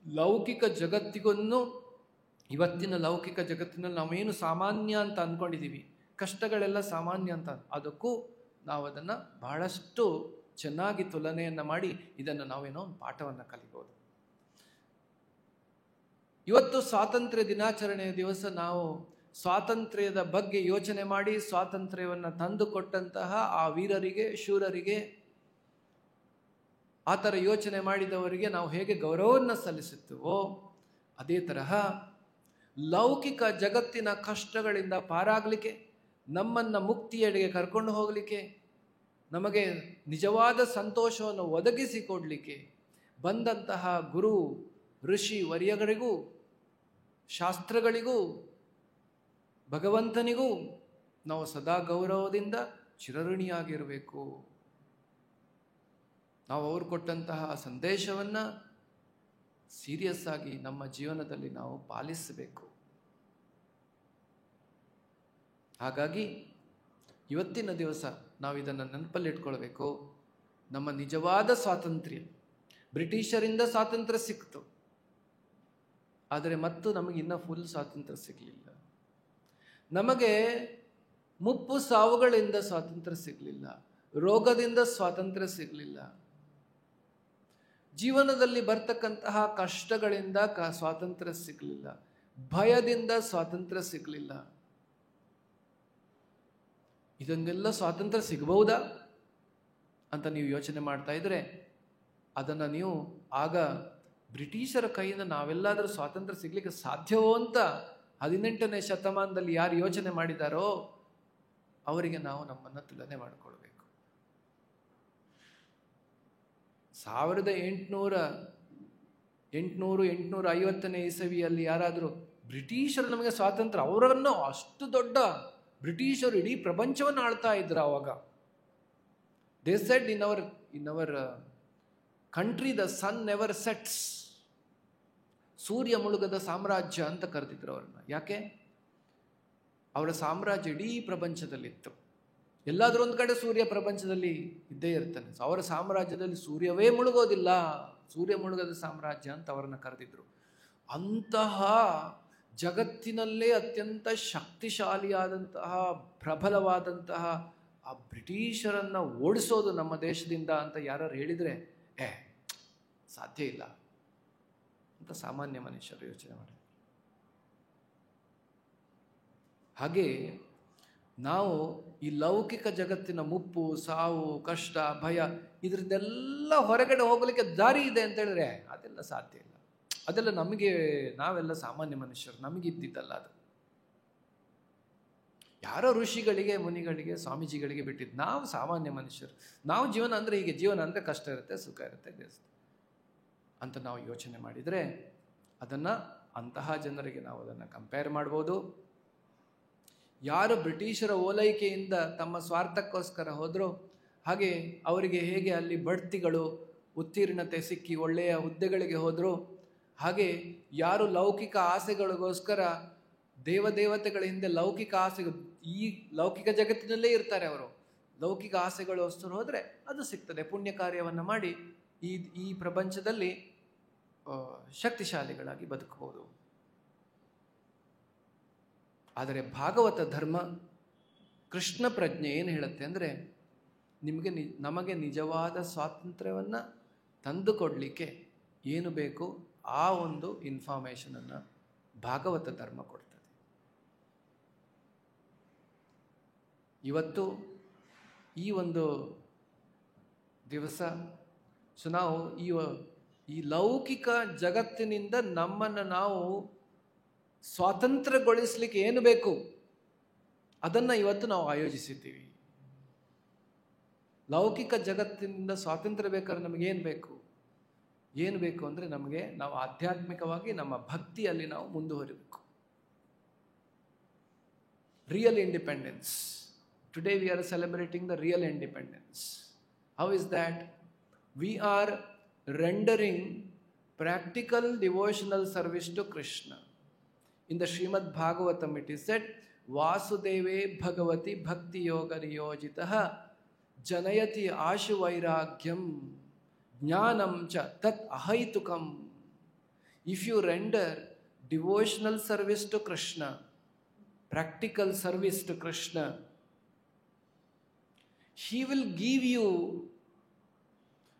ಲೌಕಿಕ ಜಗತ್ತಿಗೂ, ಇವತ್ತಿನ ಲೌಕಿಕ ಜಗತ್ತಿನಲ್ಲಿ ನಾವೇನು ಸಾಮಾನ್ಯ ಅಂತ ಅಂದ್ಕೊಂಡಿದ್ದೀವಿ, ಕಷ್ಟಗಳೆಲ್ಲ ಸಾಮಾನ್ಯ ಅಂತ, ಅದಕ್ಕೂ ನಾವು ಅದನ್ನು ಬಹಳಷ್ಟು ಚೆನ್ನಾಗಿ ತುಲನೆಯನ್ನು ಮಾಡಿ ಇದನ್ನು ನಾವೇನೋ ಒಂದು ಪಾಠವನ್ನು ಕಲಿಬೋದು. ಇವತ್ತು ಸ್ವಾತಂತ್ರ್ಯ ದಿನಾಚರಣೆಯ ದಿವಸ ನಾವು ಸ್ವಾತಂತ್ರ್ಯದ ಬಗ್ಗೆ ಯೋಚನೆ ಮಾಡಿ ಸ್ವಾತಂತ್ರ್ಯವನ್ನು ತಂದುಕೊಟ್ಟಂತಹ ಆ ವೀರರಿಗೆ, ಶೂರರಿಗೆ, ಆ ಥರ ಯೋಚನೆ ಮಾಡಿದವರಿಗೆ ನಾವು ಹೇಗೆ ಗೌರವವನ್ನು ಸಲ್ಲಿಸುತ್ತೇವೋ, ಅದೇ ತರಹ ಲೌಕಿಕ ಜಗತ್ತಿನ ಕಷ್ಟಗಳಿಂದ ಪಾರಾಗಲಿಕ್ಕೆ, ನಮ್ಮನ್ನು ಮುಕ್ತಿಯೆಡೆಗೆ ಕರ್ಕೊಂಡು ಹೋಗಲಿಕ್ಕೆ, ನಮಗೆ ನಿಜವಾದ ಸಂತೋಷವನ್ನು ಒದಗಿಸಿಕೊಡಲಿಕ್ಕೆ ಬಂದಂತಹ ಗುರು ಋಷಿ ವರ್ಯಗಳಿಗೂ ಶಾಸ್ತ್ರಗಳಿಗೂ ಭಗವಂತನಿಗೂ ನಾವು ಸದಾ ಗೌರವದಿಂದ ಚಿರಋಣಿಯಾಗಿರಬೇಕು. ನಾವು ಅವರು ಕೊಟ್ಟಂತಹ ಸಂದೇಶವನ್ನು ಸೀರಿಯಸ್ ಆಗಿ ನಮ್ಮ ಜೀವನದಲ್ಲಿ ನಾವು ಪಾಲಿಸಬೇಕು. ಹಾಗಾಗಿ ಇವತ್ತಿನ ದಿವಸ ನಾವು ಇದನ್ನು ನೆನಪಲ್ಲಿಟ್ಕೊಳ್ಬೇಕು. ನಮ್ಮ ನಿಜವಾದ ಸ್ವಾತಂತ್ರ್ಯ, ಬ್ರಿಟಿಷರಿಂದ ಸ್ವಾತಂತ್ರ್ಯ ಸಿಕ್ತು, ಆದರೆ ಮತ್ತು ನಮಗೆ ಇನ್ನೂ ಫುಲ್ ಸ್ವಾತಂತ್ರ್ಯ ಸಿಗಲಿಲ್ಲ. ನಮಗೆ ಮುಪ್ಪು ಸಾವುಗಳಿಂದ ಸ್ವಾತಂತ್ರ್ಯ ಸಿಗಲಿಲ್ಲ, ರೋಗದಿಂದ ಸ್ವಾತಂತ್ರ್ಯ ಸಿಗಲಿಲ್ಲ, ಜೀವನದಲ್ಲಿ ಬರ್ತಕ್ಕಂತಹ ಕಷ್ಟಗಳಿಂದ ಸ್ವಾತಂತ್ರ್ಯ ಸಿಗಲಿಲ್ಲ, ಭಯದಿಂದ ಸ್ವಾತಂತ್ರ್ಯ ಸಿಗಲಿಲ್ಲ. ಇದನ್ನೆಲ್ಲ ಸ್ವಾತಂತ್ರ್ಯ ಸಿಗಬಹುದಾ ಅಂತ ನೀವು ಯೋಚನೆ ಮಾಡ್ತಾ ಇದ್ರೆ ಅದನ್ನು ನೀವು ಆಗ ಬ್ರಿಟಿಷರ ಕೈಯಿಂದ ನಾವೆಲ್ಲಾದರೂ ಸ್ವಾತಂತ್ರ್ಯ ಸಿಗ್ಲಿಕ್ಕೆ ಸಾಧ್ಯವೋ ಅಂತ 18ನೇ ಶತಮಾನದಲ್ಲಿ ಯಾರು ಯೋಚನೆ ಮಾಡಿದಾರೋ ಅವರಿಗೆ ನಾವು ನಮ್ಮನ್ನು ತುಲನೆ ಮಾಡಿಕೊಳ್ಬೇಕು. 1850ನೇ ಇಸವಿಯಲ್ಲಿ ಯಾರಾದರೂ ಬ್ರಿಟಿಷರು ನಮಗೆ ಸ್ವಾತಂತ್ರ್ಯ, ಅವರನ್ನು ಅಷ್ಟು ದೊಡ್ಡ ಬ್ರಿಟಿಷರು ಇಡೀ ಪ್ರಪಂಚವನ್ನು ಆಳ್ತಾ ಇದ್ರು ಆವಾಗ. They said in our country the sun never sets, ಸೂರ್ಯ ಮುಳುಗದ ಸಾಮ್ರಾಜ್ಯ ಅಂತ ಕರೆದಿದ್ರು ಅವ್ರನ್ನ. ಯಾಕೆ? ಅವರ ಸಾಮ್ರಾಜ್ಯ ಇಡೀ ಪ್ರಪಂಚದಲ್ಲಿತ್ತು. ಎಲ್ಲಾದರೂ ಒಂದು ಕಡೆ ಸೂರ್ಯ ಪ್ರಪಂಚದಲ್ಲಿ ಇದ್ದೇ ಇರ್ತಾನೆ. ಅವರ ಸಾಮ್ರಾಜ್ಯದಲ್ಲಿ ಸೂರ್ಯವೇ ಮುಳುಗೋದಿಲ್ಲ, ಸೂರ್ಯ ಮುಳುಗದ ಸಾಮ್ರಾಜ್ಯ ಅಂತ ಅವರನ್ನು ಕರೆದಿದ್ರು. ಅಂತಹ ಜಗತ್ತಿನಲ್ಲೇ ಅತ್ಯಂತ ಶಕ್ತಿಶಾಲಿಯಾದಂತಹ ಪ್ರಬಲವಾದಂತಹ ಆ ಬ್ರಿಟಿಷರನ್ನು ಓಡಿಸೋದು ನಮ್ಮ ದೇಶದಿಂದ ಅಂತ ಯಾರು ಹೇಳಿದರೆ ಸಾಧ್ಯ ಇಲ್ಲ ಅಂತ ಸಾಮಾನ್ಯ ಮನುಷ್ಯರು ಯೋಚನೆ ಮಾಡಿ. ಹಾಗೆ ನಾವು ಈ ಲೌಕಿಕ ಜಗತ್ತಿನ ಮುಪ್ಪು, ಸಾವು, ಕಷ್ಟ, ಭಯ ಇದರದ್ದೆಲ್ಲ ಹೊರಗಡೆ ಹೋಗಲಿಕ್ಕೆ ದಾರಿ ಇದೆ ಅಂತ ಹೇಳಿದ್ರೆ ಅದೆಲ್ಲ ಸಾಧ್ಯ ಇಲ್ಲ. ಅದೆಲ್ಲ ನಾವೆಲ್ಲ ಸಾಮಾನ್ಯ ಮನುಷ್ಯರು, ನಮಗಿದ್ದಿದ್ದಲ್ಲ ಅದು. ಯಾರೋ ಋಷಿಗಳಿಗೆ, ಮುನಿಗಳಿಗೆ, ಸ್ವಾಮೀಜಿಗಳಿಗೆ ಬಿಟ್ಟಿದ್ದು. ನಾವು ಸಾಮಾನ್ಯ ಮನುಷ್ಯರು. ನಾವು ಜೀವನ ಅಂದರೆ ಹೀಗೆ, ಜೀವನ ಅಂದರೆ ಕಷ್ಟ ಇರುತ್ತೆ, ಸುಖ ಇರುತ್ತೆ ಅಂತ ನಾವು ಯೋಚನೆ ಮಾಡಿದರೆ ಅಂತಹ ಜನರಿಗೆ ನಾವು ಅದನ್ನು ಕಂಪೇರ್ ಮಾಡ್ಬೋದು. ಯಾರು ಬ್ರಿಟಿಷರ ಓಲೈಕೆಯಿಂದ ತಮ್ಮ ಸ್ವಾರ್ಥಕ್ಕೋಸ್ಕರ ಹೋದರೂ, ಹಾಗೆ ಅವರಿಗೆ ಹೇಗೆ ಅಲ್ಲಿ ಬಡ್ತಿಗಳು, ಉತ್ತೀರ್ಣತೆ ಸಿಕ್ಕಿ ಒಳ್ಳೆಯ ಹುದ್ದೆಗಳಿಗೆ ಹೋದರು, ಹಾಗೆ ಯಾರು ಲೌಕಿಕ ಆಸೆಗಳಿಗೋಸ್ಕರ ದೇವತೆಗಳ ಹಿಂದೆ ಲೌಕಿಕ ಆಸೆಗಳು, ಈ ಲೌಕಿಕ ಜಗತ್ತಿನಲ್ಲೇ ಇರ್ತಾರೆ ಅವರು, ಲೌಕಿಕ ಆಸೆಗಳೋಸ್ಕರ ಹೋದರೆ ಅದು ಸಿಗ್ತದೆ. ಪುಣ್ಯ ಕಾರ್ಯವನ್ನು ಮಾಡಿ ಈ ಪ್ರಪಂಚದಲ್ಲಿ ಶಕ್ತಿಶಾಲಿಗಳಾಗಿ ಬದುಕಬಹುದು. ಆದರೆ ಭಾಗವತ ಧರ್ಮ, ಕೃಷ್ಣ ಪ್ರಜ್ಞೆ ಏನು ಹೇಳುತ್ತೆ ಅಂದರೆ, ನಮಗೆ ನಿಜವಾದ ಸ್ವಾತಂತ್ರ್ಯವನ್ನು ತಂದುಕೊಡಲಿಕ್ಕೆ ಏನು ಬೇಕು ಆ ಒಂದು ಇನ್ಫಾರ್ಮೇಷನನ್ನು ಭಾಗವತ ಧರ್ಮ ಕೊಡ್ತದೆ. ಇವತ್ತು ಈ ಒಂದು ದಿವಸ ನಾವು ಈ ಲೌಕಿಕ ಜಗತ್ತಿನಿಂದ ನಮ್ಮನ್ನು ನಾವು ಸ್ವಾತಂತ್ರ್ಯಗೊಳಿಸಲಿಕ್ಕೆ ಏನು ಬೇಕು ಅದನ್ನು ಇವತ್ತು ನಾವು ಆಯೋಜಿಸಿದ್ದೀವಿ. ಲೌಕಿಕ ಜಗತ್ತಿನಿಂದ ಸ್ವಾತಂತ್ರ್ಯ ಬೇಕಾದ್ರೆ ನಮಗೇನು ಬೇಕು ಅಂದರೆ ನಾವು ಆಧ್ಯಾತ್ಮಿಕವಾಗಿ ನಮ್ಮ ಭಕ್ತಿಯಲ್ಲಿ ನಾವು ಮುಂದುವರಿಬೇಕು. Real independence. Today we are celebrating the real independence. How is that? We are rendering practical devotional service to Krishna. In the Srimad Bhagavatam it is said, Vasudeve Bhagavati Bhakti Yoga Niyojitaha Janayati Ashu Vairagyam Jnanam Cha Tat Ahaitukam. If you render devotional service to Krishna, practical service to Krishna, He will give you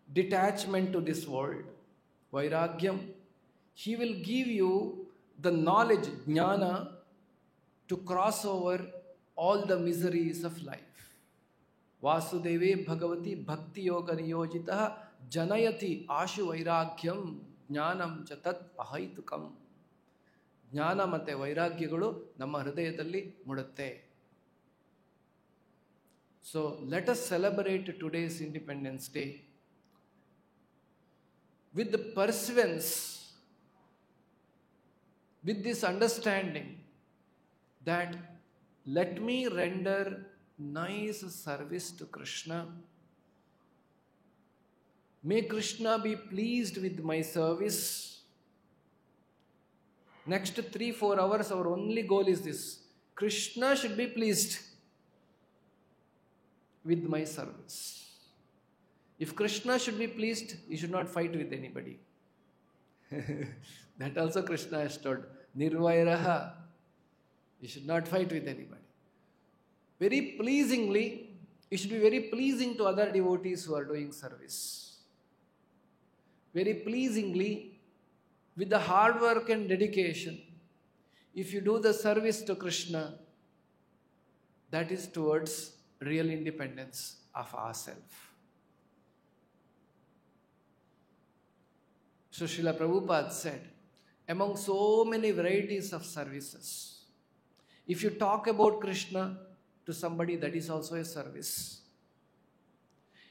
detachment to this world, Vairagyam. He will give you the knowledge, Jnana, to cross over all the miseries of life. Vasudeve Bhagavati Bhakti Yoga Niyojitaha Janayati Ashu Vairagyam Jnanam Cha Tat Ahaitukam. ಜ್ಞಾನ ಮತ್ತು ವೈರಾಗ್ಯಗಳು ನಮ್ಮ ಹೃದಯದಲ್ಲಿ ಮೂಡುತ್ತೆ. So let us celebrate today's Independence Day with the pursuance with this understanding that let me render nice service to Krishna. May Krishna be pleased with my service. Next 3-4 hours, our only goal is this. Krishna should be pleased with my service. If Krishna should be pleased, he should not fight with anybody. That also Krishna has told. Nirvairaha. You should not fight with anybody. Very pleasingly, you should be very pleasing to other devotees who are doing service. Very pleasingly, with the hard work and dedication, if you do the service to Krishna, that is towards real independence of ourselves. So Srila Prabhupada said, among so many varieties of services, if you talk about Krishna to somebody, that is also a service.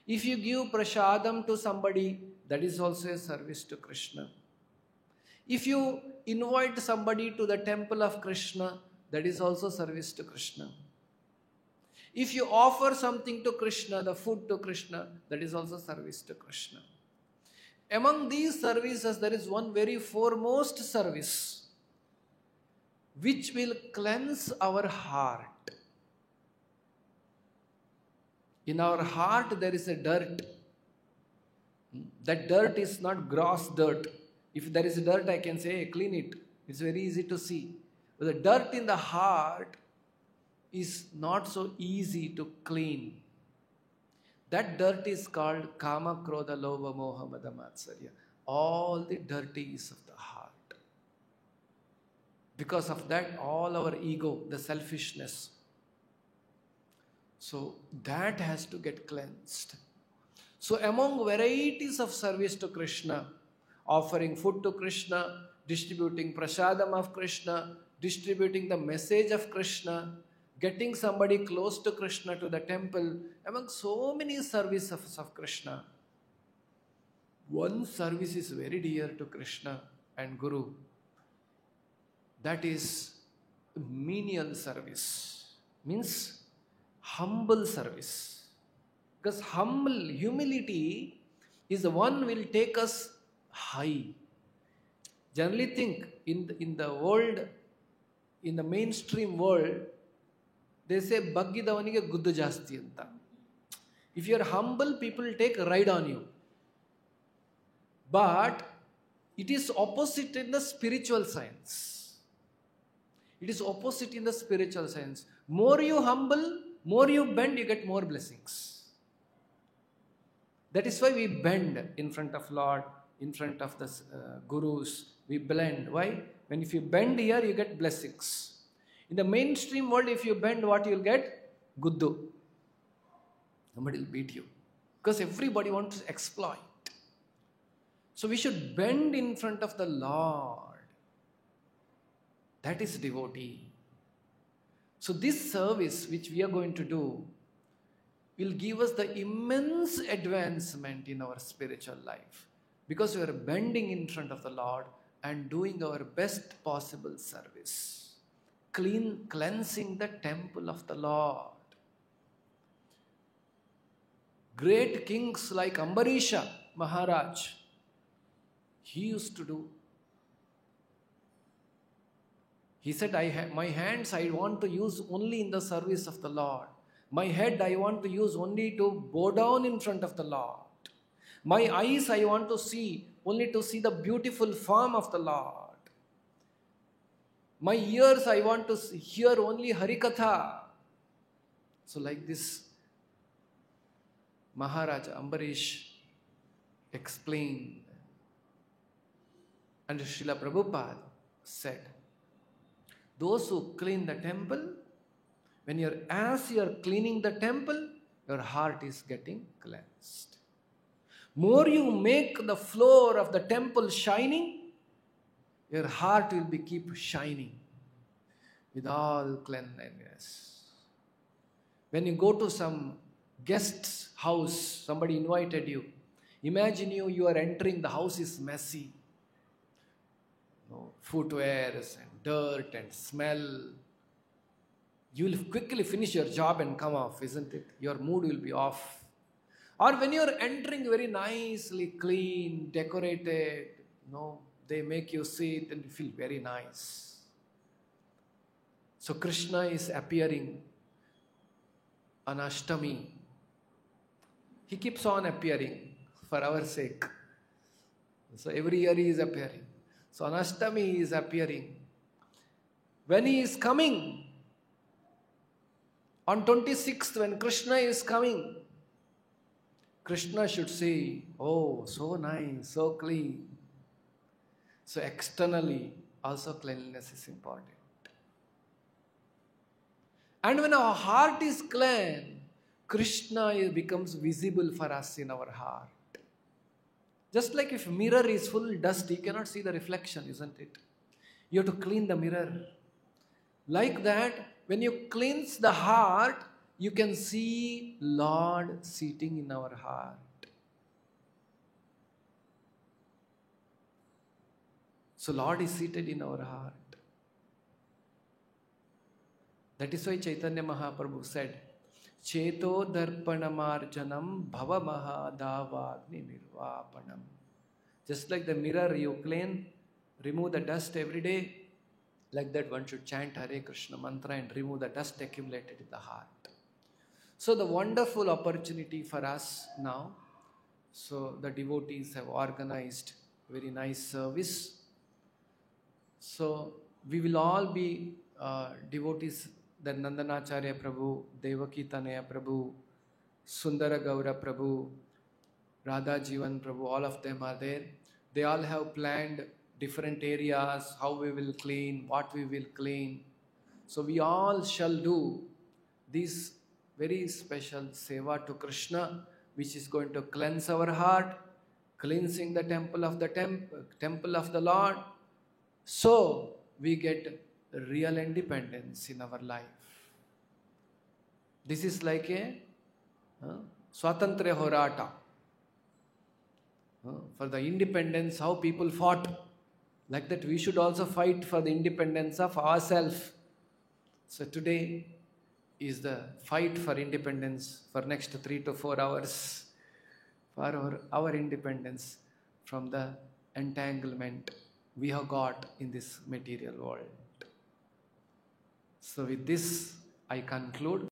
If you give prasadam to somebody, that is also a service to Krishna. If you invite somebody to the temple of Krishna, that is also service to Krishna. If you offer something to Krishna, the food to Krishna, that is also service to Krishna. Among these services, there is one very foremost service which will cleanse our heart. In our heart, there is a dirt. That dirt is not gross dirt. If there is dirt, I can say, hey, clean it. It's very easy to see. But the dirt in the heart is not so easy to clean. That dirt is called Kama, Krodha, Lobha, Moha, Mada, Matsarya. All the dirties of the heart. Because of that, all our ego, the selfishness. So that has to get cleansed. So among varieties of service to Krishna, offering food to Krishna, distributing prasadam of Krishna, distributing the message of Krishna, getting somebody close to Krishna to the temple, among so many services of Krishna, one service is very dear to Krishna and Guru. That is menial service. Means humble service. Because humility is the one will take us high. Generally think in the world, in the mainstream world, they say baggidavanige guddu jasti anta. If you are humble, people take a ride on you. But it is opposite in the spiritual science. It is opposite in the spiritual science. More you humble, more you bend, you get more blessings. That is why we bend in front of Lord, in front of the gurus. We blend. Why? When if you bend here, you get blessings. In the mainstream world, if you bend, what you will get? Guddu. Somebody will beat you. Because everybody wants to exploit. So we should bend in front of the Lord. That is devotee. So this service which we are going to do will give us the immense advancement in our spiritual life. Because we are bending in front of the Lord and doing our best possible service. Cleansing the temple of the Lord. Great kings like Ambarisha Maharaj, he used to do. He said, my hands I want to use only in the service of the Lord. My head I want to use only to bow down in front of the Lord. My eyes I want to see only to see the beautiful form of the Lord. My ears I want to hear only Harikatha. So like this, Maharaja Ambarish explained. And Srila Prabhupada said, those who clean the temple, as you are cleaning the temple, your heart is getting cleansed. More you make the floor of the temple shining, your heart will keep shining with all cleanliness. When you go to some guest's house, somebody invited you, imagine you are entering, the house is messy. footwears and dirt and smell. You will quickly finish your job and come off, isn't it? Your mood will be off. Or when you're entering very nicely clean, decorated, they make you sit and you feel very nice. So Krishna is appearing on Ashtami. He keeps on appearing for our sake. So every year he is appearing. So on Ashtami he is appearing. When he is coming, on 26th when Krishna is coming, Krishna should say, oh, so nice, so clean. So externally also cleanliness is important. And when our heart is clean, Krishna becomes visible for us in our heart. Just like if mirror is full dust, you cannot see the reflection, isn't it? You have to clean the mirror. Like that, when you cleanse the heart, you can see Lord sitting in our heart. So Lord is seated in our heart. That is why Chaitanya Mahaprabhu said, Cheto darpanamarjanam bhava mahadavagni nirvapanam. Just like the mirror you clean, remove the dust every day, like that one should chant Hare Krishna mantra and remove the dust accumulated in the heart. So the wonderful opportunity for us now, so the devotees have organized very nice service. So we will all be devotees, the Nandanacharya Prabhu, Devaki Tanaya Prabhu, Sundara Gaura Prabhu, Radha Jivan Prabhu, all of them are there. They all have planned different areas, how we will clean, what we will clean. So we all shall do this very special seva to Krishna, which is going to cleanse our heart, cleansing the temple of the Lord. So we get real independence in our life. This is like a Swatantra Horata. For the independence, how people fought. Like that we should also fight for the independence of ourselves. So today is the fight for independence for next 3 to 4 hours. For our independence from the entanglement we have got in this material world. So with this I conclude.